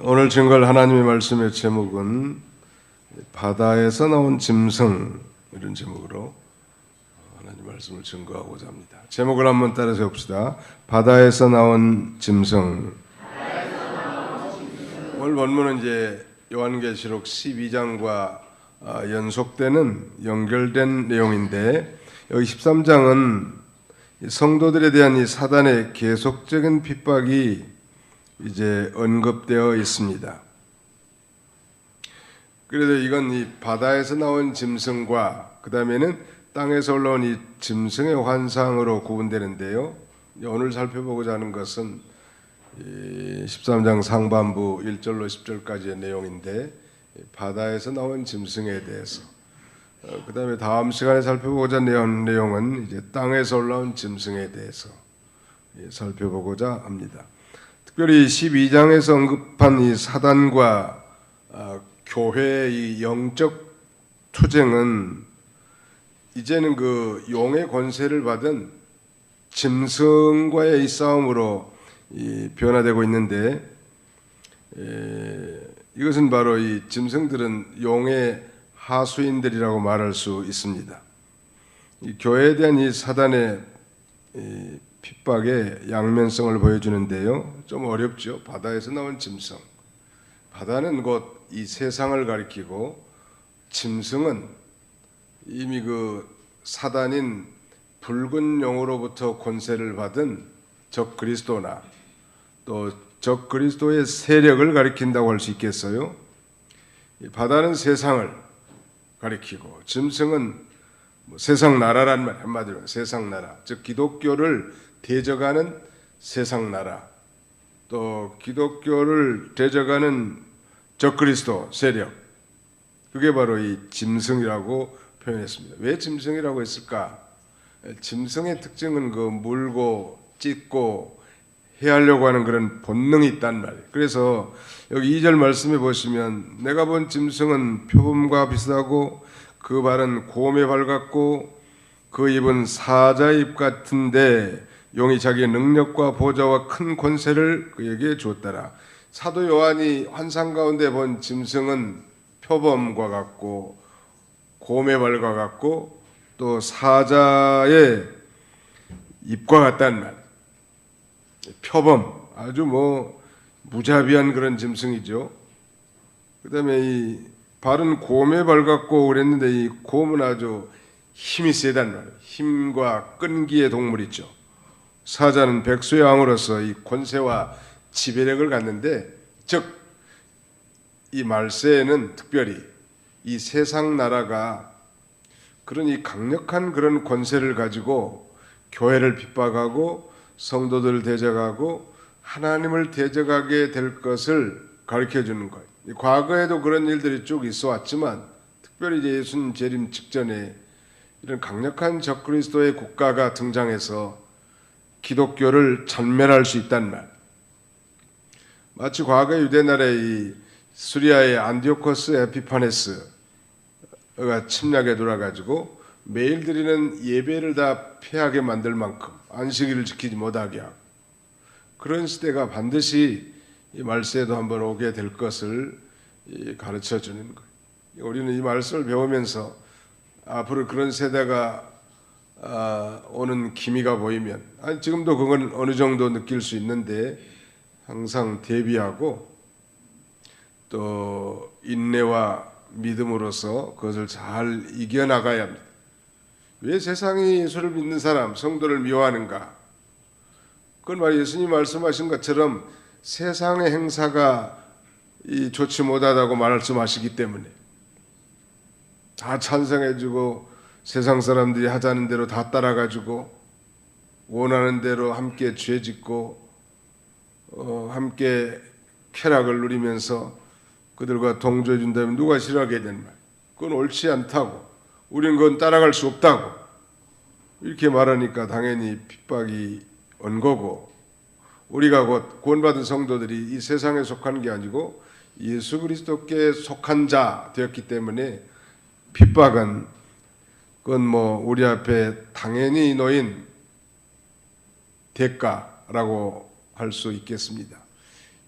오늘 증거할 하나님의 말씀의 제목은 바다에서 나온 짐승, 이런 제목으로 하나님 말씀을 증거하고자 합니다. 제목을 한번 따라서 해봅시다. 바다에서 나온 짐승. 오늘 본문은 이제 요한계시록 12장과 연속되는 연결된 내용인데, 여기 13장은 성도들에 대한 이 사단의 계속적인 핍박이 이제 언급되어 있습니다. 그래서 이건 이 바다에서 나온 짐승과 그 다음에는 땅에서 올라온 이 짐승의 환상으로 구분되는데요. 오늘 살펴보고자 하는 것은 13장 상반부 1절로 10절까지의 내용인데, 바다에서 나온 짐승에 대해서, 그 다음에 다음 시간에 살펴보고자 하는 내용은 이제 땅에서 올라온 짐승에 대해서 살펴보고자 합니다. 특별히 12장에서 언급한 이 사단과 교회의 이 영적 투쟁은 이제는 그 용의 권세를 받은 짐승과의 이 싸움으로 변화되고 있는데, 이것은 바로 이 짐승들은 용의 하수인들이라고 말할 수 있습니다. 이 교회에 대한 이 사단의 핍박의 양면성을 보여주는데요. 좀 어렵죠. 바다에서 나온 짐승. 바다는 곧 이 세상을 가리키고, 짐승은 이미 그 사단인 붉은 용으로부터 권세를 받은 적 그리스도나 또 적 그리스도의 세력을 가리킨다고 할 수 있겠어요. 바다는 세상을 가리키고, 짐승은 세상 나라란 말, 한마디로 세상 나라, 즉 기독교를 대적하는 세상 나라, 또 기독교를 대적하는 적그리스도 세력, 그게 바로 이 짐승이라고 표현했습니다. 왜 짐승이라고 했을까? 짐승의 특징은 그 물고 찢고 해하려고 하는 그런 본능이 있단 말이에요. 그래서 여기 2절 말씀해 보시면, 내가 본 짐승은 표범과 비슷하고 그 발은 곰의 발 같고 그 입은 사자의 입 같은데 용이 자기의 능력과 보좌와 큰 권세를 그에게 주었더라. 사도 요한이 환상 가운데 본 짐승은 표범과 같고 곰의 발과 같고 또 사자의 입과 같다는 말. 표범, 아주 무자비한 그런 짐승이죠. 그 다음에 이 발은 곰의 발 같고 그랬는데, 이 곰은 아주 힘이 세단 말이에요. 힘과 끈기의 동물이죠. 사자는 백수의 왕으로서 이 권세와 지배력을 갖는데, 즉 이 말세에는 특별히 이 세상 나라가 그런 이 강력한 그런 권세를 가지고 교회를 핍박하고 성도들을 대적하고 하나님을 대적하게 될 것을 가르쳐 주는 거예요. 과거에도 그런 일들이 쭉 있어 왔지만, 특별히 이제 예수님 재림 직전에 이런 강력한 적그리스도의 국가가 등장해서 기독교를 전멸할 수 있단 말. 마치 과거 유대 나라의 이 수리아의 안디오코스 에피파네스가 침략에 들어와가지고 매일 드리는 예배를 다 폐하게 만들 만큼 안식일을 지키지 못하게 하고, 그런 시대가 반드시 이 말세에도 한번 오게 될 것을 가르쳐 주는 거예요. 우리는 이 말씀을 배우면서 앞으로 그런 세대가 오는 기미가 보이면, 지금도 그건 어느 정도 느낄 수 있는데, 항상 대비하고 또 인내와 믿음으로써 그것을 잘 이겨나가야 합니다. 왜 세상이 예수를 믿는 사람, 성도를 미워하는가? 그건 말 예수님 말씀하신 것처럼 세상의 행사가 좋지 못하다고 말씀하시기 때문에 다 찬성해주고 세상 사람들이 하자는 대로 다 따라가지고 원하는 대로 함께 죄짓고 함께 쾌락을 누리면서 그들과 동조해 준다면 누가 싫어하게 되는 말? 그건 옳지 않다고, 우리는 그건 따라갈 수 없다고 이렇게 말하니까 당연히 핍박이 온 거고, 우리가 곧 구원받은 성도들이 이 세상에 속한 게 아니고 예수 그리스도께 속한 자 되었기 때문에 핍박은 그건 우리 앞에 당연히 놓인 대가라고 할 수 있겠습니다.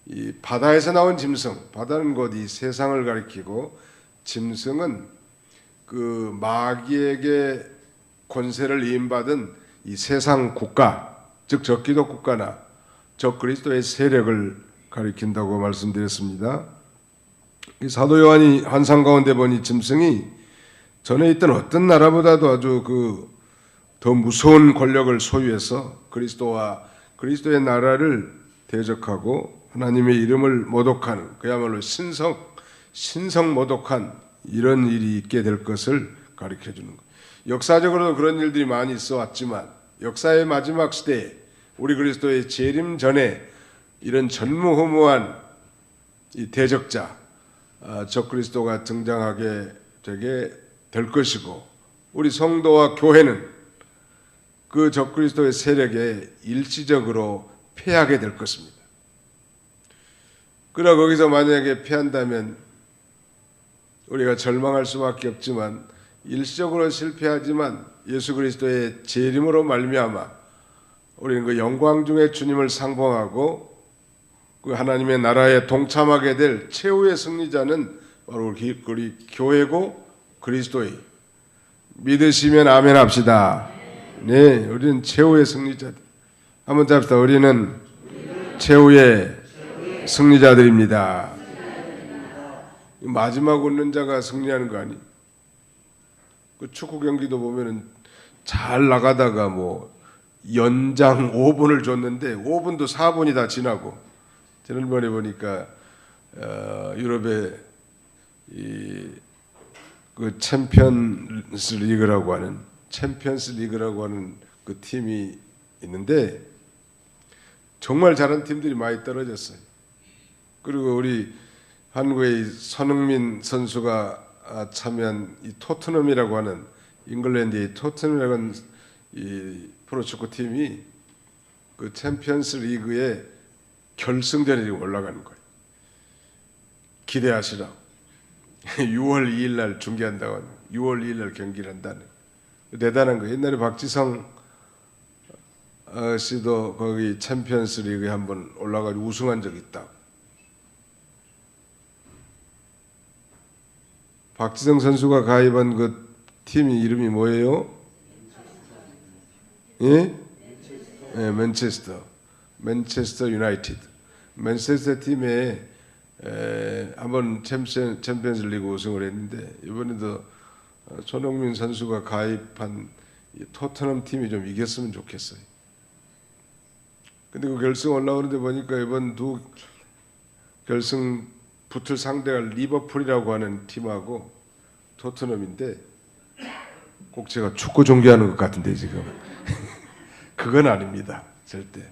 이 바다에서 나온 짐승, 바다는 곧 이 세상을 가리키고 짐승은 그 마귀에게 권세를 이임받은 이 세상 국가, 즉 적기독 국가나 적그리스도의 세력을 가리킨다고 말씀드렸습니다. 이 사도 요한이 환상 가운데 보니 짐승이 전에 있던 어떤 나라보다도 아주 더 무서운 권력을 소유해서 그리스도와 그리스도의 나라를 대적하고 하나님의 이름을 모독하는, 그야말로 신성 모독한 이런 일이 있게 될 것을 가르쳐 주는 거예요. 역사적으로도 그런 일들이 많이 있어 왔지만 역사의 마지막 시대에 우리 그리스도의 재림 전에 이런 전무후무한 이 대적자 적그리스도가 등장하게 되게 될 것이고, 우리 성도와 교회는 그 적그리스도의 세력에 일시적으로 패하게 될 것입니다. 그러나 거기서 만약에 패한다면 우리가 절망할 수밖에 없지만, 일시적으로 실패하지만 예수 그리스도의 재림으로 말미암아 우리는 그 영광 중에 주님을 상봉하고 그 하나님의 나라에 동참하게 될 최후의 승리자는 바로 우리 교회고 그리스도의, 믿으시면 아멘 합시다. 네, 우리는 최후의 승리자들. 한번 잡시다. 우리는 최후의 승리자들입니다. 마지막 웃는 자가 승리하는 거 아니? 그 축구 경기도 보면은 잘 나가다가 뭐 연장 5분을 줬는데 5분도 4분이 다 지나고, 지난번에 보니까 유럽의 그 챔피언스 리그라고 하는 그 팀이 있는데 정말 잘한 팀들이 많이 떨어졌어요. 그리고 우리 한국의 손흥민 선수가 참여한 이 토트넘이라고 하는, 잉글랜드의 토트넘이라고 하는 이 프로축구 팀이 그 챔피언스 리그의 결승전에 올라가는 거예요. 기대하시라고. 6월 2일 날 중계한다고, 6월 2일 날 경기를 한다는, 대단한 거예요. 옛날에 박지성 씨도 거기 챔피언스 리그에 한번 올라가서 우승한 적이 있다. 박지성 선수가 가입한 그 팀이 이름이 뭐예요? 예? 네, 맨체스터 유나이티드. 맨체스터 팀에 한번 챔피언스 리그 우승을 했는데, 이번에도 손흥민 선수가 가입한 토트넘 팀이 좀 이겼으면 좋겠어요. 근데 그 결승 올라오는데 보니까 이번 두 결승 붙을 상대가 리버풀이라고 하는 팀하고 토트넘인데, 꼭 제가 축구 종교하는 것 같은데 지금 그건 아닙니다. 절대.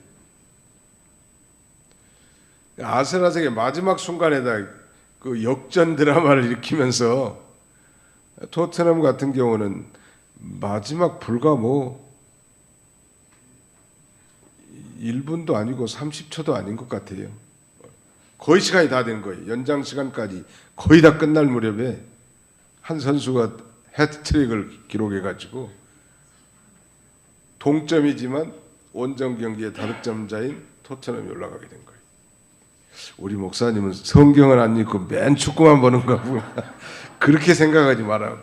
아슬아슬하게 마지막 순간에다 그 역전 드라마를 일으키면서, 토트넘 같은 경우는 마지막 불과 뭐 1분도 아니고 30초도 아닌 것 같아요. 거의 시간이 다 된 거예요. 연장 시간까지 거의 다 끝날 무렵에 한 선수가 해트트릭을 기록해가지고 동점이지만 원정 경기의 다득점자인 토트넘이 올라가게 된 거예요. 우리 목사님은 성경을 안 읽고 맨 축구만 보는가 보구나. 그렇게 생각하지 마라.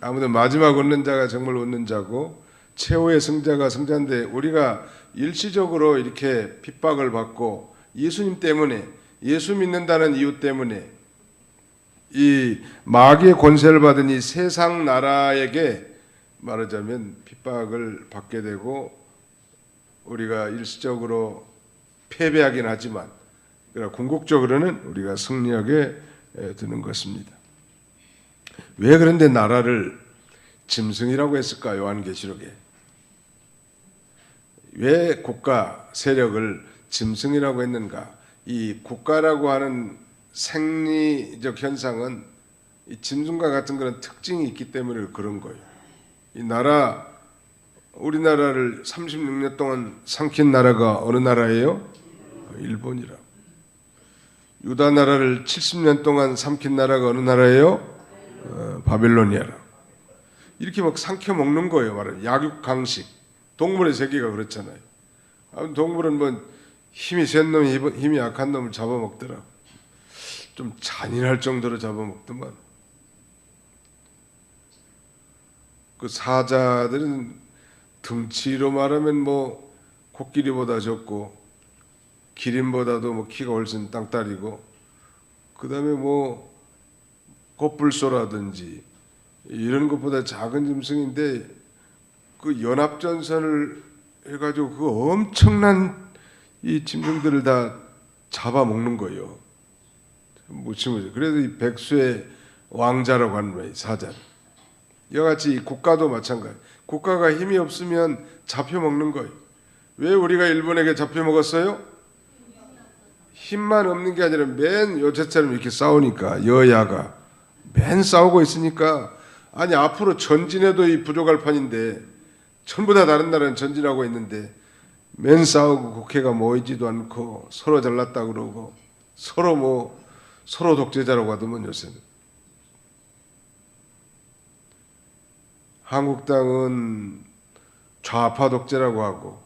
아무튼 마지막 웃는 자가 정말 웃는 자고 최후의 승자가 승자인데, 우리가 일시적으로 이렇게 핍박을 받고 예수님 때문에, 예수 믿는다는 이유 때문에 이 마귀의 권세를 받은 이 세상 나라에게 말하자면 핍박을 받게 되고, 우리가 일시적으로 패배하긴 하지만 그러나 궁극적으로는 우리가 승리하게 되는 것입니다. 왜 그런데 나라를 짐승이라고 했을까요? 요한계시록에. 왜 국가 세력을 짐승이라고 했는가? 이 국가라고 하는 생리적 현상은 이 짐승과 같은 그런 특징이 있기 때문에 그런 거예요. 이 나라, 우리나라를 36년 동안 삼킨 나라가 어느 나라예요? 일본이라고. 유다 나라를 70년 동안 삼킨 나라가 어느 나라예요? 바빌로니아라고. 이렇게 막 삼켜 먹는 거예요. 말하는 약육강식. 동물의 세계가 그렇잖아요. 동물은 뭐 힘이 센 놈이 힘이 약한 놈을 잡아먹더라. 좀 잔인할 정도로 잡아먹더만. 그 사자들은 등치로 말하면 뭐 코끼리보다 적고 기린보다도 뭐 키가 훨씬 땅따리고, 그 다음에 뭐 코뿔소라든지 이런 것보다 작은 짐승인데 그 연합전선을 해가지고 그 엄청난 이 짐승들을 다 잡아먹는 거예요. 무침이죠. 그래서 이 백수의 왕자라고 하는 거예요, 사자를. 이와 같이 국가도 마찬가지. 국가가 힘이 없으면 잡혀먹는 거예요. 왜 우리가 일본에게 잡혀먹었어요? 힘만 없는 게 아니라 맨 요새처럼 이렇게 싸우니까, 여야가 맨 싸우고 있으니까, 아니 앞으로 전진해도 이 부족할 판인데 전부 다 다른 나라는 전진하고 있는데 맨 싸우고 국회가 모이지도 않고 서로 잘났다 그러고 서로 독재자라고 하더만 요새는. 한국당은 좌파 독재라고 하고,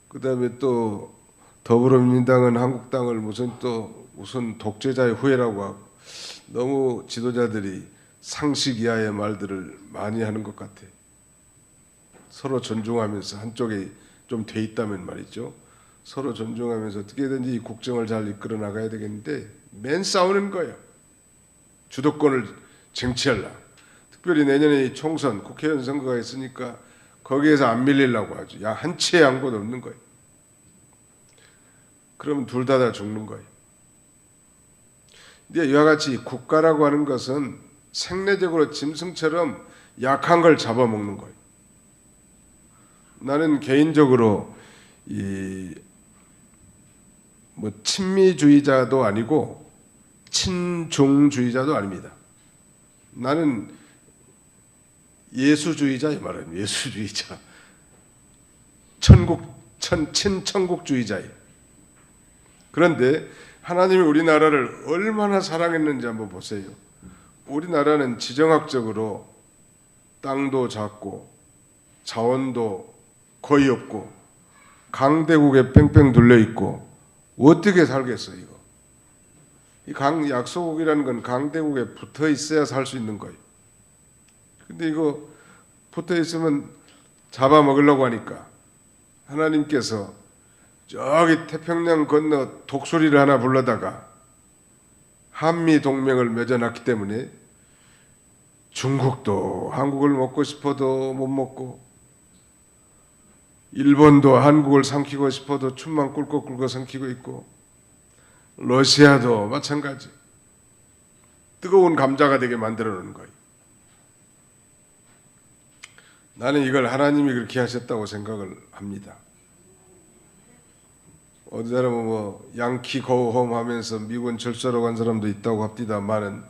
그 다음에 또 더불어민주당은 한국당을 무슨 독재자의 후예라고 하고, 너무 지도자들이 상식 이하의 말들을 많이 하는 것 같아. 서로 존중하면서, 한쪽에 좀 돼 있다면 말이죠. 서로 존중하면서 어떻게든지 이 국정을 잘 이끌어 나가야 되겠는데 맨 싸우는 거예요. 주도권을 쟁취하려고. 특별히 내년에 이 총선, 국회의원 선거가 있으니까 거기에서 안 밀리려고 하죠. 야, 한 치의 양보도 없는 거예요. 그러면 둘 다 죽는 거예요. 근데 이와 같이 국가라고 하는 것은 생리적으로 짐승처럼 약한 걸 잡아먹는 거예요. 나는 개인적으로 뭐 친미주의자도 아니고 친중주의자도 아닙니다. 나는 예수주의자 이 말이에요. 예수주의자. 친천국주의자예요. 그런데 하나님이 우리나라를 얼마나 사랑했는지 한번 보세요. 우리나라는 지정학적으로 땅도 작고 자원도 거의 없고 강대국에 뺑뺑 둘려 있고 어떻게 살겠어 이거? 이 약소국이라는 건 강대국에 붙어 있어야 살 수 있는 거예요. 근데 이거 붙어 있으면 잡아먹으려고 하니까 하나님께서 저기 태평양 건너 독수리를 하나 불러다가 한미 동맹을 맺어놨기 때문에 중국도 한국을 먹고 싶어도 못 먹고, 일본도 한국을 삼키고 싶어도 춤만 꿀꺽꿀꺽 삼키고 있고, 러시아도 마찬가지. 뜨거운 감자가 되게 만들어 놓은 거예요. 나는 이걸 하나님이 그렇게 하셨다고 생각을 합니다. 어디 사람은 뭐 양키 고홈 하면서 미군 철수하러 간 사람도 있다고 합니다만은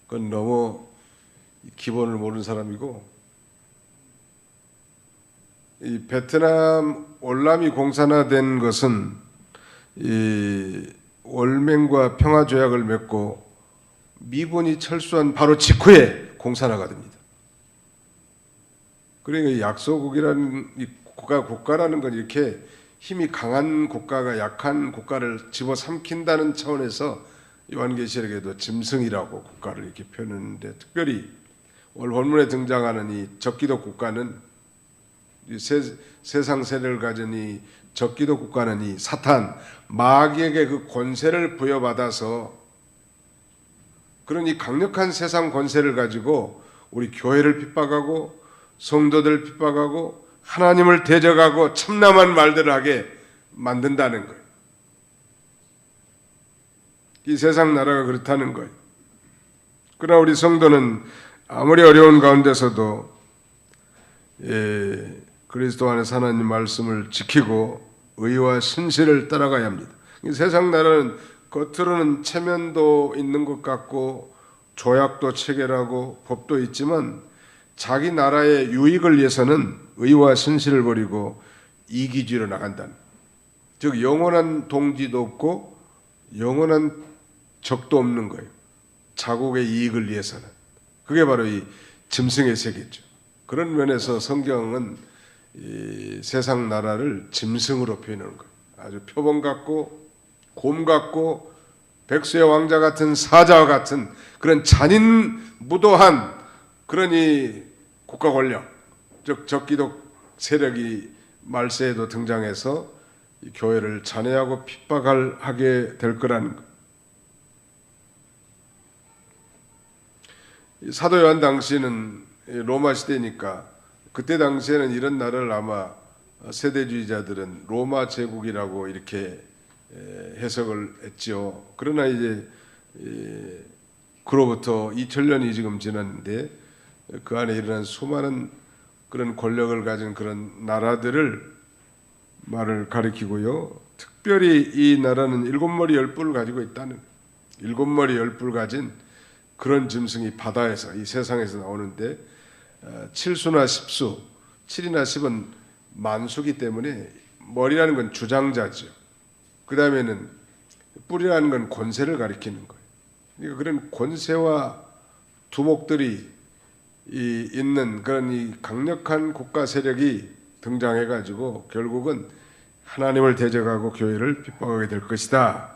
그건 너무 기본을 모르는 사람이고, 이 베트남 월남이 공산화된 것은 이 월맹과 평화조약을 맺고 미군이 철수한 바로 직후에 공산화가 됩니다. 그러니까 약소국이라는 이 국가라는 건 이렇게 힘이 강한 국가가 약한 국가를 집어삼킨다는 차원에서 요한계시록에도 짐승이라고 국가를 이렇게 표현했는데, 특별히 오늘 본문에 등장하는 이 적기도 국가는, 이 세상 세력을 가진 이 적기도 국가는 이 사탄 마귀에게 그 권세를 부여받아서, 그런 이 강력한 세상 권세를 가지고 우리 교회를 핍박하고 성도들을 핍박하고 하나님을 대적하고 참남한 말들을 하게 만든다는 거예요. 이 세상 나라가 그렇다는 거예요. 그러나 우리 성도는 아무리 어려운 가운데서도 그리스도 안에서 하나님 말씀을 지키고 의와 신실을 따라가야 합니다. 이 세상 나라는 겉으로는 체면도 있는 것 같고 조약도 체결하고 법도 있지만 자기 나라의 유익을 위해서는 의와 신실을 버리고 이기주의로 나간다는, 즉 영원한 동지도 없고 영원한 적도 없는 거예요. 자국의 이익을 위해서는. 그게 바로 이 짐승의 세계죠. 그런 면에서 성경은 이 세상 나라를 짐승으로 표현하는 거예요. 아주 표범 같고 곰 같고 백수의 왕자 같은 사자와 같은 그런 잔인무도한 그런 이 국가 권력, 즉 적기독 세력이 말세에도 등장해서 이 교회를 잔해하고 핍박하게 될 거라는 것. 사도 요한 당시는 로마 시대니까 그때 당시에는 이런 나라를 아마 세대주의자들은 로마 제국이라고 이렇게 해석을 했죠. 그러나 이제 그로부터 2000년이 지금 지났는데 그 안에 일어난 수많은 그런 권력을 가진 그런 나라들을 말을 가리키고요. 특별히 이 나라는 일곱 머리 열 뿔을 가지고 있다는, 일곱 머리 열 뿔 가진 그런 짐승이 바다에서 이 세상에서 나오는데 7수나 10수, 7이나 10은 만수기 때문에 머리라는 건 주장자죠. 그 다음에는 뿔이라는 건 권세를 가리키는 거예요. 그러니까 그런 권세와 두목들이 있는 그런 이 강력한 국가 세력이 등장해가지고 결국은 하나님을 대적하고 교회를 핍박하게 될 것이다.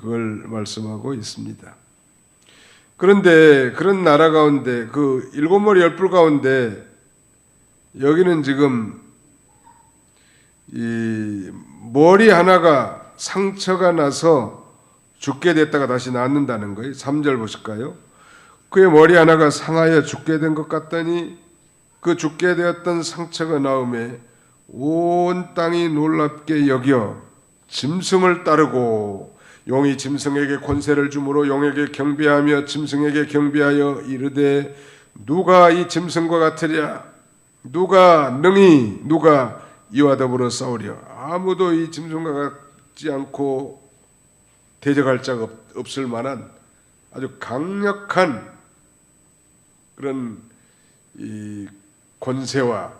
그걸 말씀하고 있습니다. 그런데 그런 나라 가운데 그 일곱 머리 열 뿔 가운데 여기는 지금 이 머리 하나가 상처가 나서 죽게 됐다가 다시 낫는다는 거예요. 3절 보실까요? 그의 머리 하나가 상하여 죽게 된 것 같더니 그 죽게 되었던 상처가 나음에 온 땅이 놀랍게 여겨 짐승을 따르고 용이 짐승에게 권세를 주므로 용에게 경배하며 짐승에게 경배하여 이르되 누가 이 짐승과 같으랴? 누가 능히 누가 이와 더불어 싸우랴? 아무도 이 짐승과 같지 않고 대적할 자가 없을 만한 아주 강력한 그런 이 권세와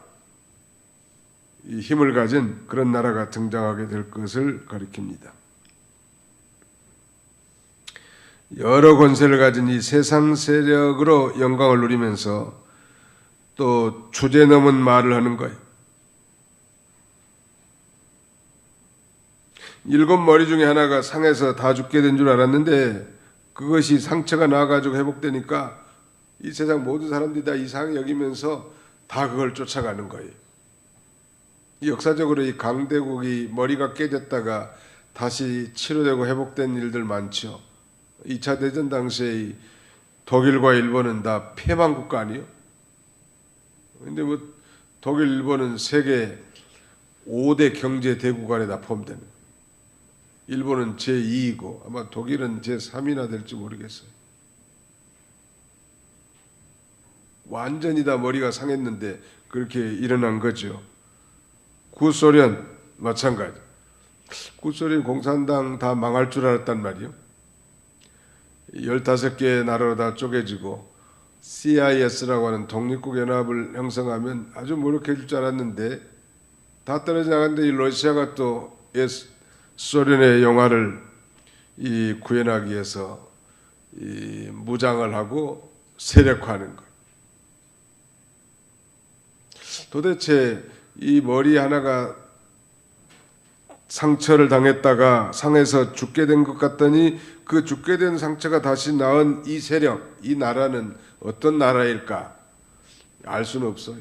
이 힘을 가진 그런 나라가 등장하게 될 것을 가리킵니다. 여러 권세를 가진 이 세상 세력으로 영광을 누리면서 또 주제 넘은 말을 하는 거예요. 일곱 머리 중에 하나가 상해서 다 죽게 된 줄 알았는데 그것이 상처가 나가지고 회복되니까 이 세상 모든 사람들이 다 이상히 여기면서 다 그걸 쫓아가는 거예요. 역사적으로 이 강대국이 머리가 깨졌다가 다시 치료되고 회복된 일들 많죠. 2차 대전 당시에 독일과 일본은 다 패망 국가 아니에요? 근데 뭐 독일, 일본은 세계 5대 경제 대국 안에 다 포함되는 거예요. 일본은 제2이고 아마 독일은 제3이나 될지 모르겠어요. 완전히 다 머리가 상했는데 그렇게 일어난 거죠. 구소련 마찬가지. 구소련 공산당 다 망할 줄 알았단 말이에요. 15개의 나라로 다 쪼개지고 CIS라고 하는 독립국 연합을 형성하면 아주 무력해질 줄 알았는데 다 떨어져 나갔는데 이 러시아가 또 소련의 영화를 구현하기 위해서 무장을 하고 세력화하는 것. 도대체 이 머리 하나가 상처를 당했다가 상해서 죽게 된 것 같더니 그 죽게 된 상처가 다시 나은 이 세력, 이 나라는 어떤 나라일까? 알 수는 없어요.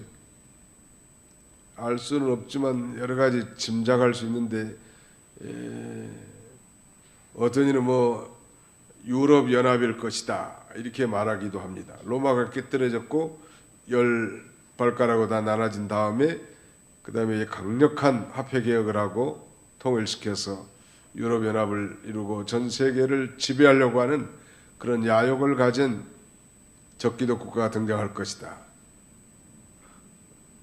알 수는 없지만 여러 가지 짐작할 수 있는데 어떤 이는 뭐 유럽 연합일 것이다 이렇게 말하기도 합니다. 로마가 깨뜨려졌고 열 발가락으로 다 나눠진 다음에 그 다음에 강력한 화폐 개혁을 하고 통일시켜서 유럽 연합을 이루고 전 세계를 지배하려고 하는 그런 야욕을 가진 적기독 국가가 등장할 것이다.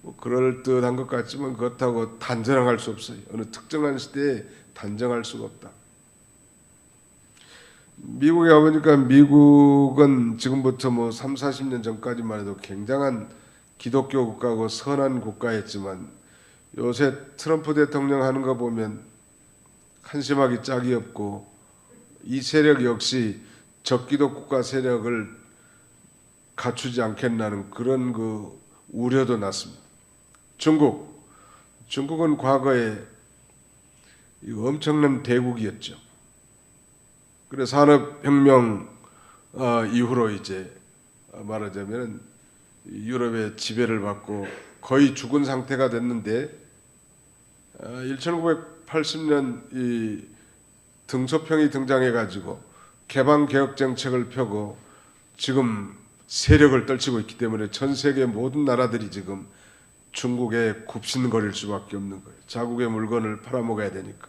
뭐 그럴 듯한 것 같지만 그렇다고 단정할 수 없어요. 어느 특정한 시대에 단정할 수가 없다. 미국에 가보니까 미국은 지금부터 뭐 3, 40년 전까지만 해도 굉장한 기독교 국가고 선한 국가였지만 요새 트럼프 대통령 하는 거 보면 한심하기 짝이 없고 이 세력 역시 적기독 국가 세력을 갖추지 않겠나는 그런 우려도 났습니다. 중국은 과거에 이 엄청난 대국이었죠. 그래서 산업혁명 이후로 이제 말하자면 유럽의 지배를 받고 거의 죽은 상태가 됐는데 1980년 이 등소평이 등장해가지고 개방개혁 정책을 펴고 지금 세력을 떨치고 있기 때문에 전 세계 모든 나라들이 지금 중국에 굽신거릴 수밖에 없는 거예요. 자국의 물건을 팔아먹어야 되니까.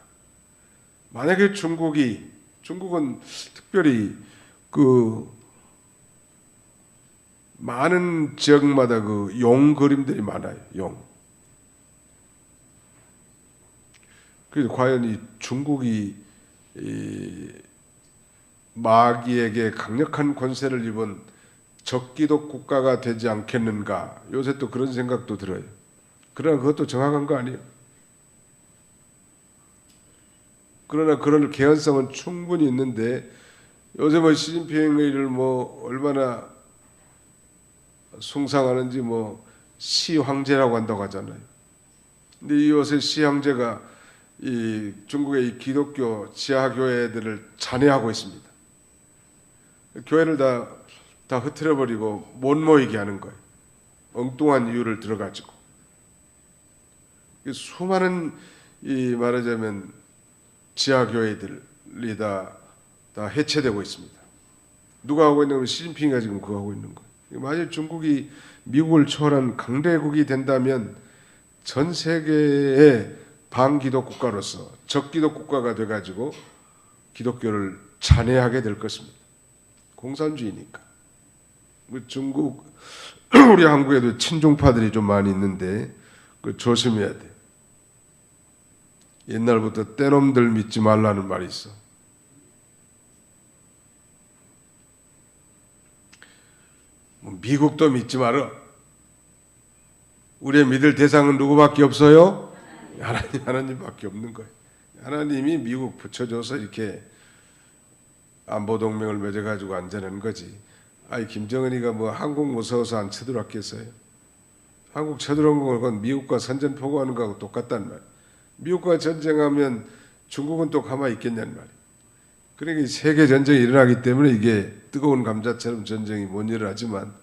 만약에 중국은 특별히 그 많은 지역마다 그 용 그림들이 많아요. 용. 그래서 과연 이 중국이 이 마귀에게 강력한 권세를 입은 적기독 국가가 되지 않겠는가? 요새 또 그런 생각도 들어요. 그러나 그것도 정확한 거 아니에요. 그러나 그런 개연성은 충분히 있는데 요새 뭐 시진핑을 뭐 얼마나 숭상하는지 뭐 시황제라고 한다고 하잖아요. 근데 이 요새 시황제가 이 중국의 이 기독교 지하 교회들을 잔해하고 있습니다. 교회를 다 흐트려버리고 못 모이게 하는 거예요. 엉뚱한 이유를 들어가지고 수많은 이 말하자면 지하 교회들이 다 해체되고 있습니다. 누가 하고 있는 건 시진핑이가 지금 그거 하고 있는 거예요. 만약 중국이 미국을 초월한 강대국이 된다면 전 세계의 반기독 국가로서 적기독 국가가 돼가지고 기독교를 잔해하게 될 것입니다. 공산주의니까. 중국 우리 한국에도 친중파들이 좀 많이 있는데 그 조심해야 돼. 옛날부터 떼놈들 믿지 말라는 말이 있어. 미국도 믿지 마라. 우리의 믿을 대상은 누구밖에 없어요? 하나님밖에 없는 거예요. 하나님이 미국 붙여줘서 이렇게 안보 동맹을 맺어가지고 안전한 거지. 아니 김정은이가 뭐 한국 무서워서 안 쳐들어왔겠어요? 한국 쳐들어온 건 미국과 선전포고하는 거하고 똑같단 말이에요. 미국과 전쟁하면 중국은 또 가만히 있겠냐는 말이에요. 그러니까 세계 전쟁이 일어나기 때문에 이게 뜨거운 감자처럼 전쟁이 못 일어나지만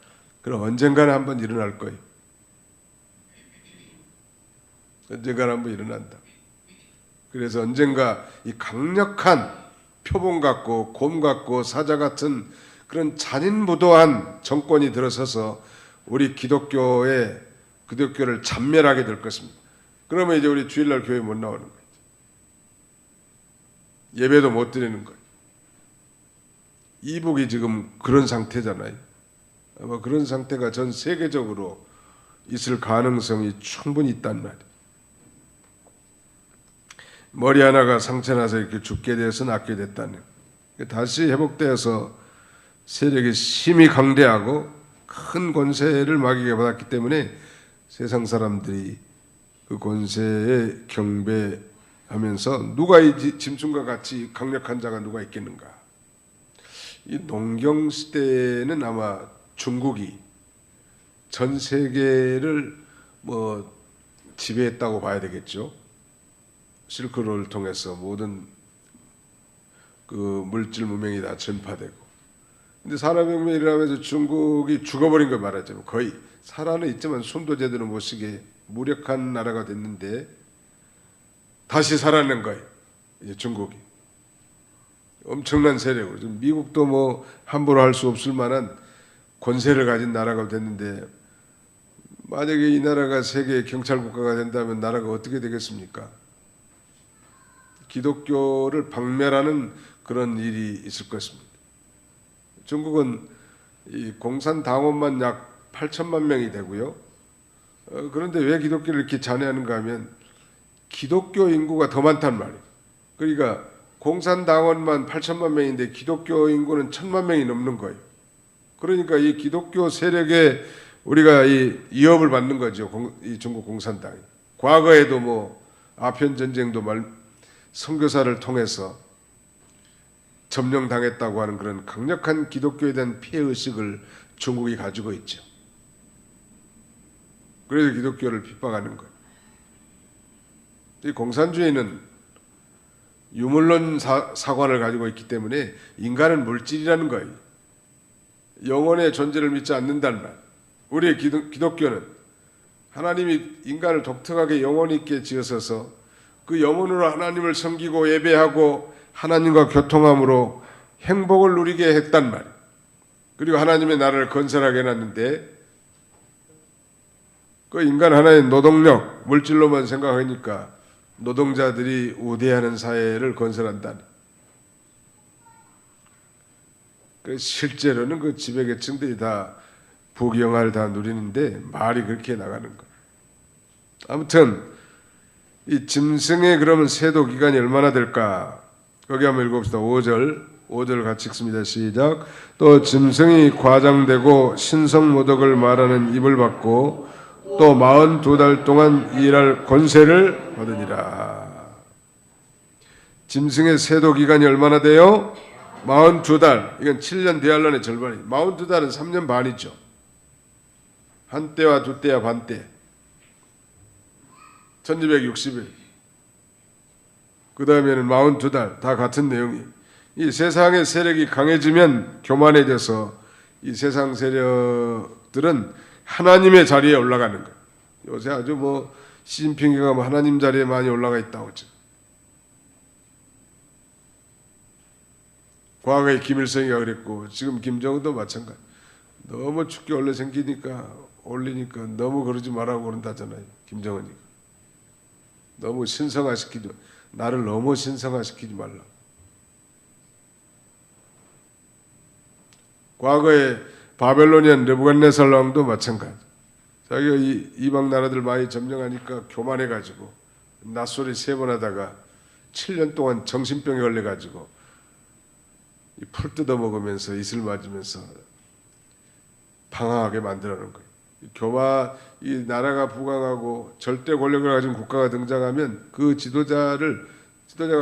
그럼 언젠가는 한번 일어날 거예요. 언젠가는 한번 일어난다. 그래서 언젠가 이 강력한 표본 같고 곰 같고 사자 같은 그런 잔인무도한 정권이 들어서서 우리 기독교를 잔멸하게 될 것입니다. 그러면 이제 우리 주일날 교회 못 나오는 거예요. 예배도 못 드리는 거예요. 이북이 지금 그런 상태잖아요. 아마 그런 상태가 전 세계적으로 있을 가능성이 충분히 있단 말이에요. 머리 하나가 상처나서 이렇게 죽게 되어서 낫게 됐다는 다시 회복되어서 세력이 심히 강대하고 큰 권세를 마귀에게 받았기 때문에 세상 사람들이 그 권세에 경배하면서 누가 이 짐승과 같이 강력한 자가 누가 있겠는가. 이 농경 시대에는 아마 중국이 전 세계를 뭐 지배했다고 봐야 되겠죠. 실크로드를 통해서 모든 그 물질 문명이 다 전파되고. 근데 산업혁명이 일어나면서 중국이 죽어버린 거 말하자면 거의 살아는 있지만 숨도 제대로 못 쉬게 무력한 나라가 됐는데 다시 살아낸 거예요. 이제 중국이 엄청난 세력으로 지금 미국도 뭐 함부로 할 수 없을 만한 권세를 가진 나라가 됐는데 만약에 이 나라가 세계 경찰 국가가 된다면 나라가 어떻게 되겠습니까? 기독교를 박멸하는 그런 일이 있을 것입니다. 중국은 이 공산당원만 약 8천만 명이 되고요. 그런데 왜 기독교를 이렇게 잔해하는가 하면 기독교 인구가 더 많단 말이에요. 그러니까 공산당원만 8천만 명인데 기독교 인구는 1,000만 명이 넘는 거예요. 그러니까 이 기독교 세력에 우리가 이 위협을 받는 거죠. 이 중국 공산당이. 과거에도 뭐 아편 전쟁도 선교사를 통해서 점령당했다고 하는 그런 강력한 기독교에 대한 피해 의식을 중국이 가지고 있죠. 그래서 기독교를 핍박하는 거예요. 이 공산주의는 유물론 사관을 가지고 있기 때문에 인간은 물질이라는 거예요. 영혼의 존재를 믿지 않는다는 말. 우리의 기독교는 하나님이 인간을 독특하게 영혼 있게 지으셔서 그 영혼으로 하나님을 섬기고 예배하고 하나님과 교통함으로 행복을 누리게 했단 말이에요. 그리고 하나님의 나라를 건설하게 해놨는데 그 인간 하나의 노동력, 물질로만 생각하니까 노동자들이 우대하는 사회를 건설한다. 실제로는 그 지배계층들이 다 부귀영화를 다 누리는데 말이 그렇게 나가는 거예요. 아무튼 이 짐승의 그러면 세도 기간이 얼마나 될까? 거기 한번 읽어봅시다. 5절 같이 읽습니다. 시작. 또 짐승이 과장되고 신성모독을 말하는 입을 받고 또 42달 동안 일할 권세를 받으니라. 짐승의 세도 기간이 얼마나 돼요? 42달. 이건 7년 대할란의 절반이. 42달은 3년 반이죠. 한 때와 두 때와 반 때. 1260일. 그 다음에는 42달. 다 같은 내용이. 이 세상의 세력이 강해지면 교만해져서 이 세상 세력들은 하나님의 자리에 올라가는 거예요. 요새 아주 뭐 시진핑이가 하나님 자리에 많이 올라가 있다고 하죠. 과거에 김일성이가 그랬고 지금 김정은도 마찬가지. 너무 죽게 올려 생기니까 올리니까 너무 그러지 말라고 그런다잖아요. 김정은이. 너무 신성화시키지 나를 너무 신성화시키지 말라. 과거에 바벨로니안 느부갓네살 왕도 마찬가지. 자기가 이 이방 나라들 많이 점령하니까 교만해가지고 낯소리 3번 하다가 7년 동안 정신병에 걸려가지고 풀 뜯어 먹으면서 이슬 맞으면서 방황하게 만들어놓은 거예요. 이 나라가 부강하고 절대 권력을 가진 국가가 등장하면 그 지도자가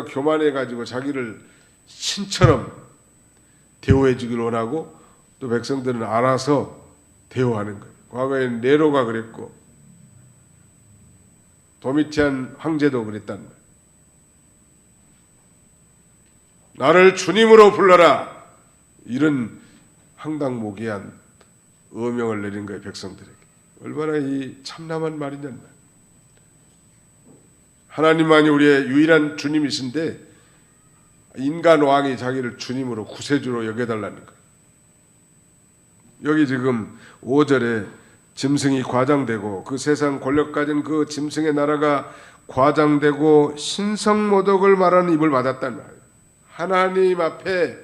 교만해가지고 자기를 신처럼 대우해 주길 원하고 또 백성들은 알아서 대우하는 거예요. 과거에는 네로가 그랬고 도미티안 황제도 그랬단 말이에요. 나를 주님으로 불러라. 이런 황당무계한 어명을 내린 거예요. 백성들에게. 얼마나 이 참남한 말이냐는 말이에요. 하나님만이 우리의 유일한 주님이신데 인간 왕이 자기를 주님으로 구세주로 여겨달라는 거예요. 여기 지금 5절에 짐승이 과장되고 그 세상 권력 가진 그 짐승의 나라가 과장되고 신성모독을 말하는 입을 받았단 말이에요. 하나님 앞에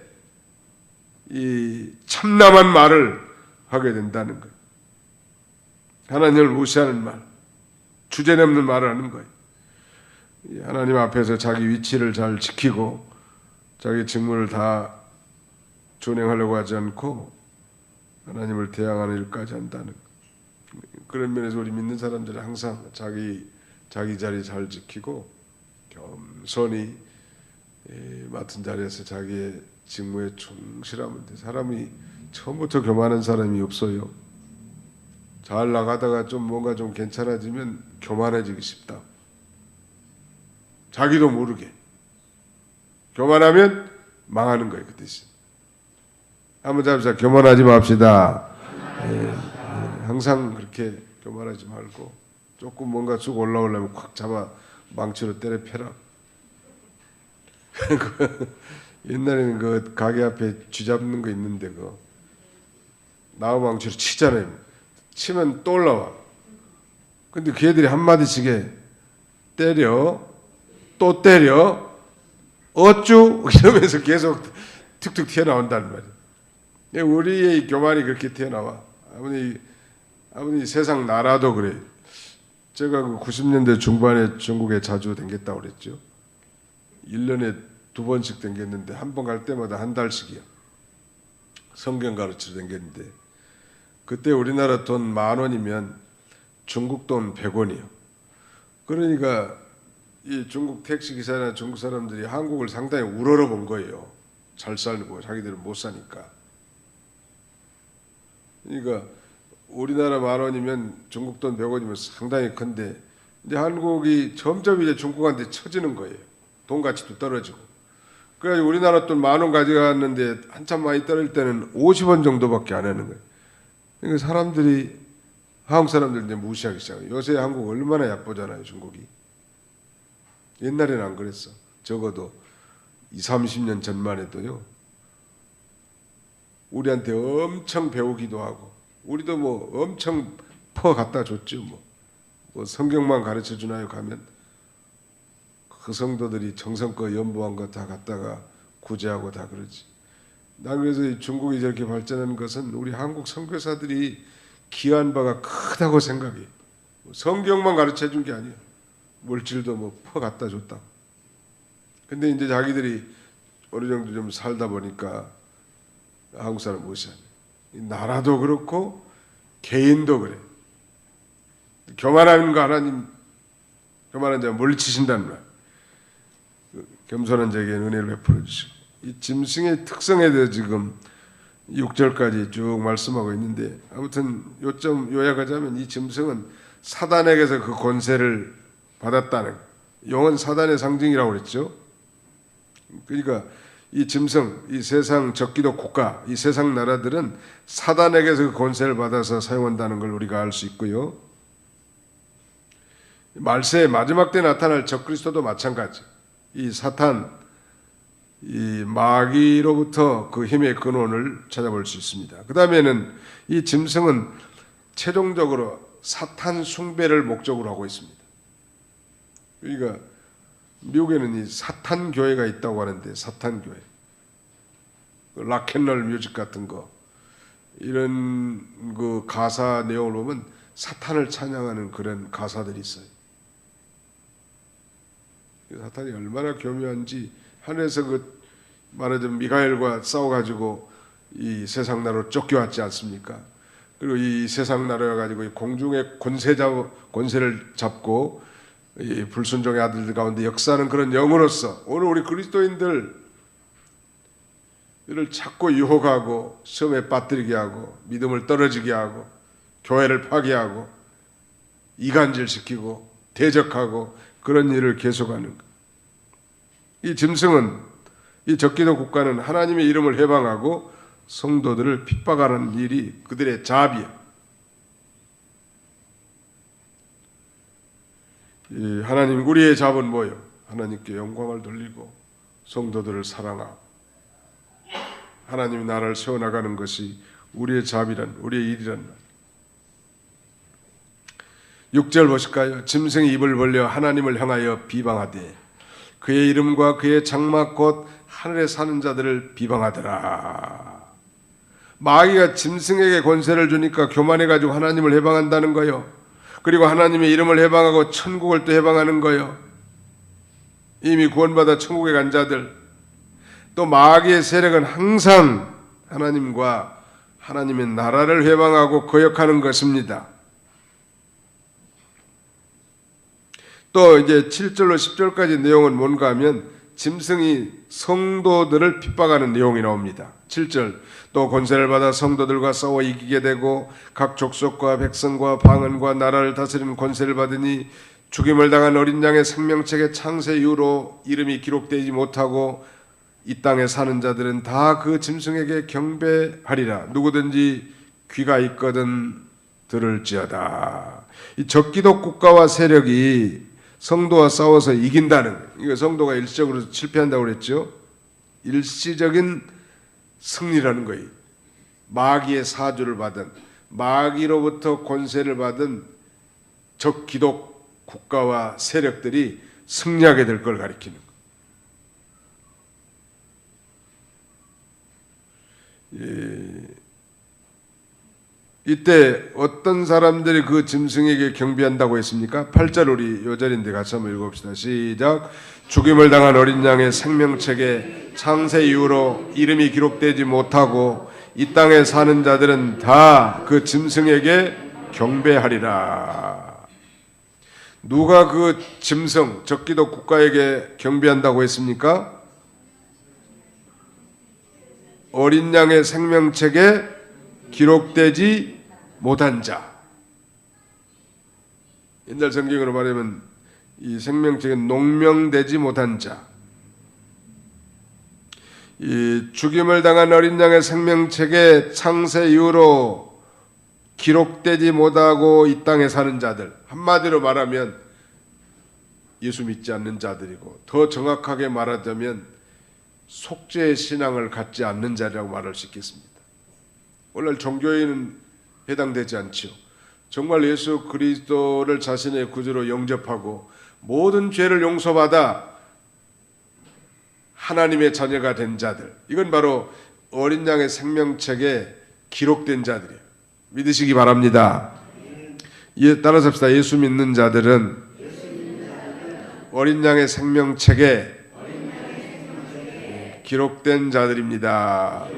이 참남한 말을 하게 된다는 거예요. 하나님을 무시하는 말, 주제넘는 말을 하는 거예요. 하나님 앞에서 자기 위치를 잘 지키고 자기 직무를 다 준행하려고 하지 않고 하나님을 대항하는 일까지 한다는 거예요. 그런 면에서 우리 믿는 사람들은 항상 자기 자리 잘 지키고 겸손히 맡은 자리에서 자기의 직무에 충실하면 돼. 사람이 처음부터 교만한 사람이 없어요. 잘 나가다가 좀 뭔가 좀 괜찮아지면 교만해지기 쉽다. 자기도 모르게. 교만하면 망하는 거예요. 그 대신. 한번 잡시다. 교만하지 맙시다. 항상 그렇게 교만하지 말고 조금 뭔가 쭉 올라오려면 콱 잡아 망치로 때려 패라. 옛날에는 그 가게 앞에 쥐 잡는 거 있는데 그 나무 망치로 치잖아요. 치면 또 올라와. 근데 그 애들이 한마디씩 해. 때려, 또 때려, 어쭈 이러면서 계속 툭툭 튀어나온다는 말이에요. 우리의 교만이 그렇게 튀어나와. 아무리 세상 나라도 그래. 제가 그 90년대 중반에 중국에 자주 댕겼다고 그랬죠. 1년에 2번씩 댕겼는데 한 번 갈 때마다 한 달씩이요. 성경 가르치러 댕겼는데 그때 우리나라 돈 10,000원이면 중국 돈 100원이요. 그러니까 이 중국 택시기사나 중국 사람들이 한국을 상당히 우러러 본 거예요. 잘 살고 자기들은 못 사니까. 그러니까 우리나라 10,000원이면 중국 돈 100원이면 상당히 큰데 이제 한국이 점점 이제 중국한테 처지는 거예요. 돈 가치도 떨어지고. 그래서 우리나라 돈 10,000원 가져갔는데 한참 많이 떨어질 때는 50원 정도밖에 안 하는 거예요. 그러니까 사람들이 한국 사람들 이제 무시하기 시작해요. 요새 한국 얼마나 약보잖아요, 중국이. 옛날에는 안 그랬어. 적어도 20-30년 전만 해도요. 우리한테 엄청 배우기도 하고, 우리도 뭐 엄청 퍼 갖다 줬죠. 뭐 성경만 가르쳐 주나요? 가면 그 성도들이 정성껏 연보한 거 다 갖다가 구제하고 다 그러지. 난 그래서 이 중국이 저렇게 발전하는 것은 우리 한국 선교사들이 기여한 바가 크다고 생각해. 성경만 가르쳐 준 게 아니야. 물질도 뭐 퍼 갖다 줬다. 근데 이제 자기들이 어느 정도 좀 살다 보니까 한국 사람 무시하네. 나라도 그렇고 개인도 그래. 교만한 거 하나님, 교만한 자 물리치신다는 말. 겸손한 자에게 은혜를 베풀어 주시고, 이 짐승의 특성에 대해 지금 6절까지 쭉 말씀하고 있는데, 아무튼 요점 요약하자면 이 짐승은 사단에게서 그 권세를 받았다는, 영은 사단의 상징이라고 그랬죠. 그러니까 이 짐승, 이 세상 적기도 국가, 이 세상 나라들은 사단에게서 그 권세를 받아서 사용한다는 걸 우리가 알 수 있고요. 말세의 마지막 때 나타날 적그리스도도 마찬가지. 이 사탄, 이 마귀로부터 그 힘의 근원을 찾아볼 수 있습니다. 그 다음에는 이 짐승은 최종적으로 사탄 숭배를 목적으로 하고 있습니다. 그러니까 미국에는 이 사탄 교회가 있다고 하는데, 사탄 교회, 락앤롤 뮤직 같은 거, 이런 그 가사 내용을 보면 사탄을 찬양하는 그런 가사들이 있어요. 사탄이 얼마나 교묘한지, 하늘에서 그 말하자면 미가엘과 싸워가지고 이 세상 나라로 쫓겨왔지 않습니까? 그리고 이 세상 나라여 가지고 이 공중의 권세를 잡고 이 불순종의 아들들 가운데 역사하는 그런 영으로서 오늘 우리 그리스도인들 이를 자꾸 유혹하고 시험에 빠뜨리게 하고 믿음을 떨어지게 하고 교회를 파괴하고 이간질시키고 대적하고 그런 일을 계속하는 것. 이 짐승은, 이 적기도 국가는 하나님의 이름을 해방하고 성도들을 핍박하는 일이 그들의 자비야. 이 하나님, 우리의 잡은 뭐요? 하나님께 영광을 돌리고 성도들을 사랑하고 하나님의 나라를 세워나가는 것이 우리의 잡이란, 우리의 일이란 말. 6절 보실까요? 짐승이 입을 벌려 하나님을 향하여 비방하되 그의 이름과 그의 장막 곧 하늘에 사는 자들을 비방하더라. 마귀가 짐승에게 권세를 주니까 교만해가지고 하나님을 해방한다는 거요. 그리고 하나님의 이름을 해방하고 천국을 또 해방하는 거요. 이미 구원받아 천국에 간 자들. 또 마귀의 세력은 항상 하나님과 하나님의 나라를 해방하고 거역하는 것입니다. 또 이제 7절로 10절까지 내용은 뭔가 하면 짐승이 성도들을 핍박하는 내용이 나옵니다. 7절, 또 권세를 받아 성도들과 싸워 이기게 되고 각 족속과 백성과 방언과 나라를 다스리는 권세를 받으니 죽임을 당한 어린 양의 생명책의 창세 이후로 이름이 기록되지 못하고 이 땅에 사는 자들은 다 그 짐승에게 경배하리라. 누구든지 귀가 있거든 들을지어다. 이 적기도 국가와 세력이 성도와 싸워서 이긴다는, 이거 성도가 일시적으로 실패한다고 그랬죠. 일시적인 승리라는 거예요. 마귀의 사주를 받은, 마귀로부터 권세를 받은 적기독 국가와 세력들이 승리하게 될 걸 가리키는 거예요. 이때 어떤 사람들이 그 짐승에게 경배한다고 했습니까? 8절, 우리 요 절인데 같이 한번 읽어봅시다. 시작. 죽임을 당한 어린 양의 생명책에 창세 이후로 이름이 기록되지 못하고 이 땅에 사는 자들은 다 그 짐승에게 경배하리라. 누가 그 짐승, 적기도 국가에게 경배한다고 했습니까? 어린 양의 생명책에 기록되지 못한 자. 옛날 성경으로 말하면 이 생명책에 농명되지 못한 자, 이 죽임을 당한 어린 양의 생명책에 창세 이후로 기록되지 못하고 이 땅에 사는 자들, 한마디로 말하면 예수 믿지 않는 자들이고, 더 정확하게 말하자면 속죄의 신앙을 갖지 않는 자라고 말할 수 있겠습니다. 오늘 종교에는 해당되지 않죠. 정말 예수 그리스도를 자신의 구주로 영접하고 모든 죄를 용서받아 하나님의 자녀가 된 자들, 이건 바로 어린 양의 생명책에 기록된 자들이에요. 믿으시기 바랍니다. 따라서 합시다. 예수 믿는 자들은 어린 양의 생명책에 기록된 자들입니다.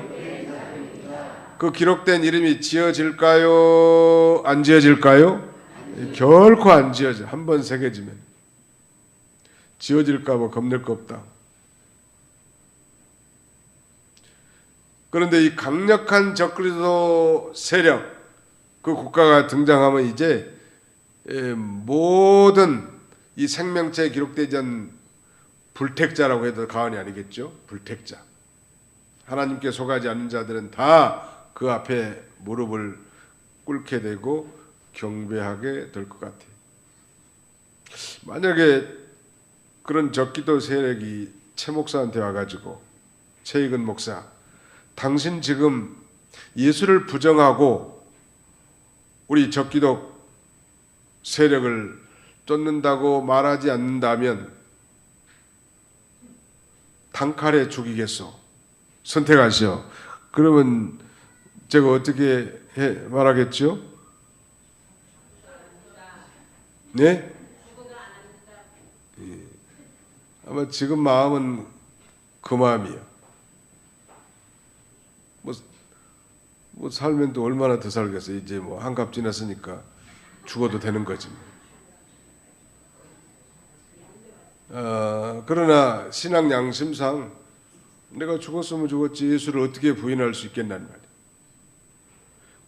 그 기록된 이름이 지어질까요? 안 지어질까요? 결코 안 지어져. 한번 새겨지면 지어질까 봐 겁낼 거 없다. 그런데 이 강력한 적그리스도 세력, 그 국가가 등장하면 이제 모든 이 생명체에 기록되지 않은 불택자라고 해도 과언이 아니겠죠. 불택자. 하나님께 속하지 않는 자들은 다 그 앞에 무릎을 꿇게 되고 경배하게 될 것 같아요. 만약에 그런 적기도 세력이 최 목사한테 와가지고, 최익은 목사, 당신 지금 예수를 부정하고 우리 적기도 세력을 쫓는다고 말하지 않는다면 단칼에 죽이겠소. 선택하시오. 그러면 제가 어떻게 말하겠죠? 네? 예. 아마 지금 마음은 그 마음이에요. 뭐 살면 또 얼마나 더 살겠어요. 이제 뭐 한갑 지났으니까 죽어도 되는 거지. 그러나 신앙 양심상 내가 죽었으면 죽었지 예수를 어떻게 부인할 수 있겠냐는 말이에요.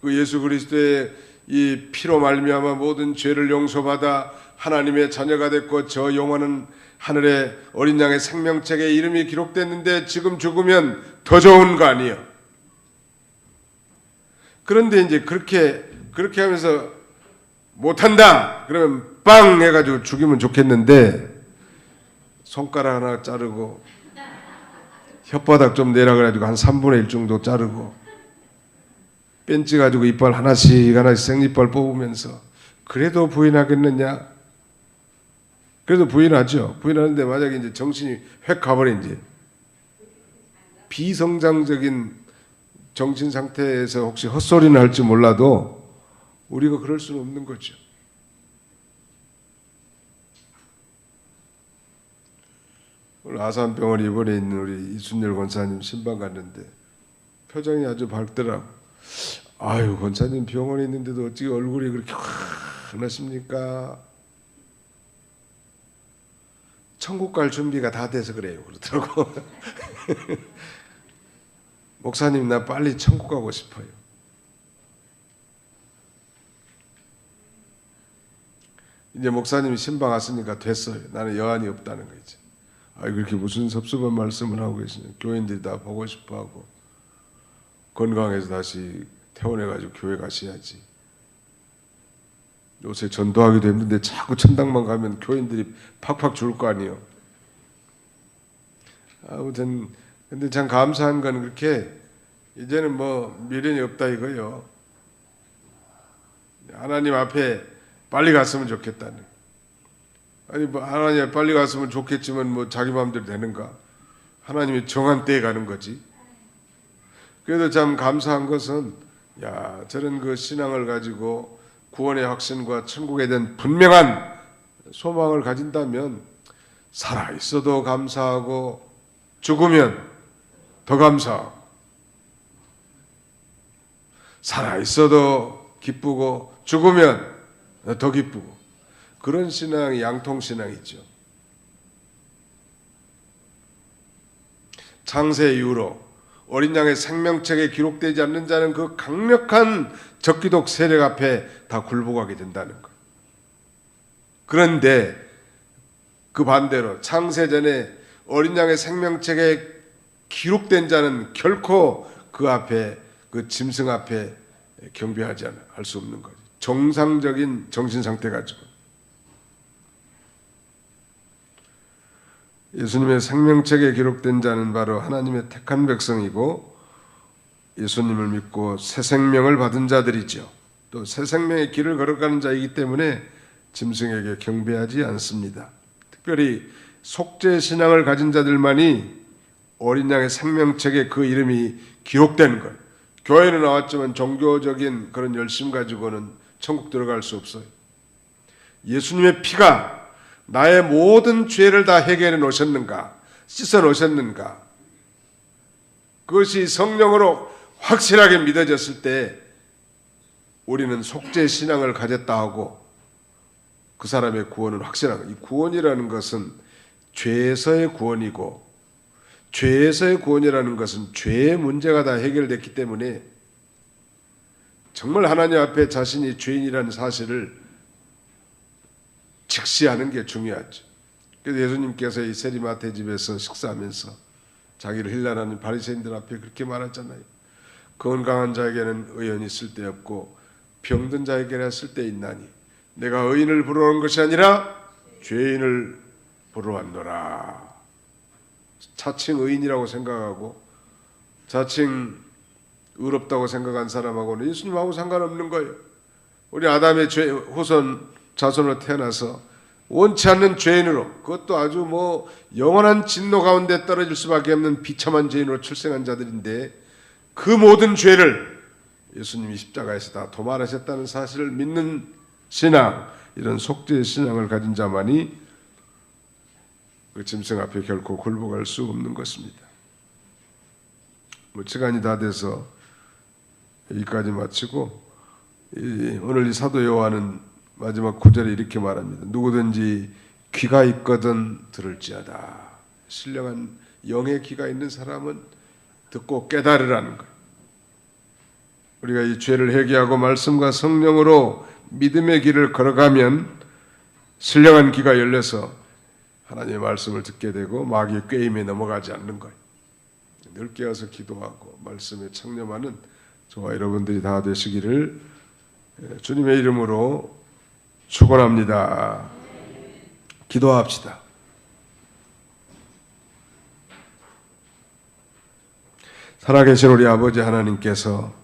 그 예수 그리스도의 이 피로 말미암아 모든 죄를 용서받아 하나님의 자녀가 됐고 저 영혼은 하늘의 어린 양의 생명책에 이름이 기록됐는데 지금 죽으면 더 좋은 거 아니에요. 그런데 이제 그렇게 하면서 못한다 그러면 빵 해가지고 죽이면 좋겠는데, 손가락 하나 자르고 혓바닥 좀 내라 그래가지고 한 3분의 1 정도 자르고 뺀지 가지고 이빨 하나씩 생이빨 뽑으면서 그래도 부인하겠느냐? 그래도 부인하죠. 부인하는데 만약에 이제 정신이 획 가버린 이제 비성장적인 정신 상태에서 혹시 헛소리는 할지 몰라도 우리가 그럴 수는 없는 거죠. 오늘 아산병원 입원해 있는 우리 이순열 권사님 신방 갔는데 표정이 아주 밝더라고. 아유, 권사님 병원에 있는데도 어떻게 얼굴이 그렇게 환하십니까? 천국 갈 준비가 다 돼서 그래요. 그러더라고. 목사님 나 빨리 천국 가고 싶어요. 이제 목사님이 신방 왔으니까 됐어요. 나는 여한이 없다는 거지. 그렇게 무슨 섭섭한 말씀을 하고 계시냐. 교인들이 다 보고 싶어하고 건강해서 다시 퇴원해가지고 교회 가셔야지. 요새 전도하기도 힘든데 자꾸 천당만 가면 교인들이 팍팍 죽을 거 아니에요. 아무튼 근데 참 감사한 건 그렇게 이제는 뭐 미련이 없다 이거요. 하나님 앞에 빨리 갔으면 좋겠다는. 아니 뭐 하나님 앞에 빨리 갔으면 좋겠지만 뭐 자기 마음대로 되는가? 하나님이 정한 때에 가는 거지. 그래도 참 감사한 것은 저런 그 신앙을 가지고 구원의 확신과 천국에 대한 분명한 소망을 가진다면 살아 있어도 감사하고 죽으면 더 감사하고 살아 있어도 기쁘고 죽으면 더 기쁘고 그런 신앙이 양통신앙이죠. 창세 이후로 어린 양의 생명책에 기록되지 않는 자는 그 강력한 적기독 세력 앞에 다 굴복하게 된다는 것. 그런데 그 반대로 창세 전에 어린 양의 생명책에 기록된 자는 결코 그 앞에, 그 짐승 앞에 경배하지 않아 할 수 없는 거죠. 정상적인 정신 상태 가지고. 예수님의 생명책에 기록된 자는 바로 하나님의 택한 백성이고 예수님을 믿고 새 생명을 받은 자들이죠. 또 새 생명의 길을 걸어가는 자이기 때문에 짐승에게 경배하지 않습니다. 특별히 속죄 신앙을 가진 자들만이 어린 양의 생명책에 그 이름이 기록된 것. 교회는 나왔지만 종교적인 그런 열심 가지고는 천국 들어갈 수 없어요. 예수님의 피가 나의 모든 죄를 다 해결해 놓으셨는가? 씻어 놓으셨는가? 그것이 성령으로 확실하게 믿어졌을 때 우리는 속죄 신앙을 가졌다 하고 그 사람의 구원은 확실한 거예요. 이 구원이라는 것은 죄에서의 구원이고 죄에서의 구원이라는 것은 죄의 문제가 다 해결됐기 때문에 정말 하나님 앞에 자신이 죄인이라는 사실을 직시하는 게 중요하죠. 그래서 예수님께서 이 세리마태 집에서 식사하면서 자기를 힐난하는 바리새인들 앞에 그렇게 말했잖아요. 건강한 자에게는 의원이 쓸데없고 병든 자에게는 쓸데있나니 내가 의인을 부르러 온 것이 아니라 죄인을 부르러 왔노라. 자칭 의인이라고 생각하고 자칭 의롭다고 생각한 사람하고는 예수님하고 상관없는 거예요. 우리 아담의 후손 자손으로 태어나서 원치 않는 죄인으로, 그것도 아주 영원한 진노 가운데 떨어질 수밖에 없는 비참한 죄인으로 출생한 자들인데 그 모든 죄를 예수님이 십자가에서 다 도말하셨다는 사실을 믿는 신앙, 이런 속죄의 신앙을 가진 자만이 그 짐승 앞에 결코 굴복할 수 없는 것입니다. 시간이 다 돼서 여기까지 마치고 오늘 이 사도 요한은 마지막 구절에 이렇게 말합니다. 누구든지 귀가 있거든 들을지어다. 신령한 영의 귀가 있는 사람은 듣고 깨달으라는 것. 우리가 이 죄를 회개하고 말씀과 성령으로 믿음의 길을 걸어가면 신령한 귀가 열려서 하나님의 말씀을 듣게 되고 마귀의 꾀임에 넘어가지 않는 거예요. 늘 깨어서 기도하고 말씀에 청렴하는 저와 여러분들이 다 되시기를 주님의 이름으로 축원합니다. 기도합시다. 살아계신 우리 아버지 하나님께서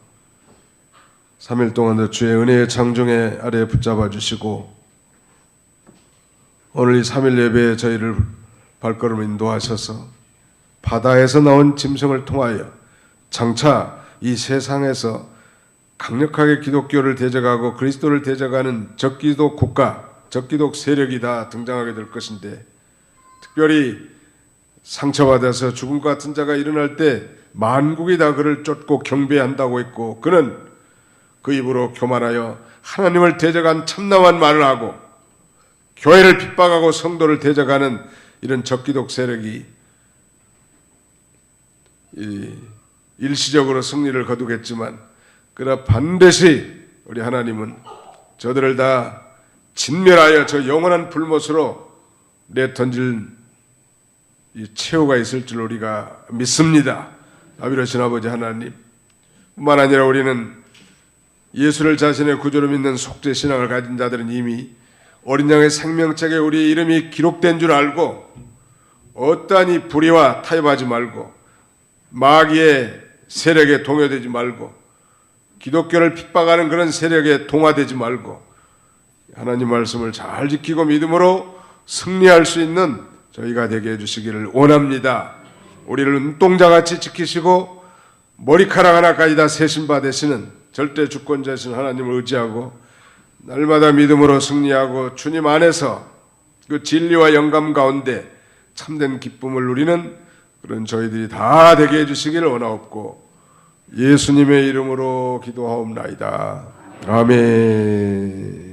3일 동안 주의 은혜의 창중에 아래에 붙잡아 주시고 오늘 이 3일 예배에 저희를 발걸음 인도하셔서 바다에서 나온 짐승을 통하여 장차 이 세상에서 강력하게 기독교를 대적하고 그리스도를 대적하는 적기독 국가, 적기독 세력이 다 등장하게 될 것인데 특별히 상처받아서 죽음 같은 자가 일어날 때 만국이 다 그를 쫓고 경배한다고 했고 그는 그 입으로 교만하여 하나님을 대적한 참남한 말을 하고 교회를 핍박하고 성도를 대적하는 이런 적기독 세력이 일시적으로 승리를 거두겠지만 그러나 반드시 우리 하나님은 저들을 다 진멸하여 저 영원한 불못으로 내던질 이 최후가 있을 줄 우리가 믿습니다. 자비로우신 아버지 하나님, 뿐만 아니라 우리는 예수를 자신의 구주로 믿는 속죄 신앙을 가진 자들은 이미 어린 양의 생명책에 우리의 이름이 기록된 줄 알고 어떠한 이 불의와 타협하지 말고 마귀의 세력에 동요되지 말고 기독교를 핍박하는 그런 세력에 동화되지 말고 하나님 말씀을 잘 지키고 믿음으로 승리할 수 있는 저희가 되게 해주시기를 원합니다. 우리를 눈동자같이 지키시고 머리카락 하나까지 다 세신받으시는 절대 주권자이신 하나님을 의지하고 날마다 믿음으로 승리하고 주님 안에서 그 진리와 영감 가운데 참된 기쁨을 누리는 그런 저희들이 다 되게 해주시기를 원하옵고 예수님의 이름으로 기도하옵나이다. 아멘.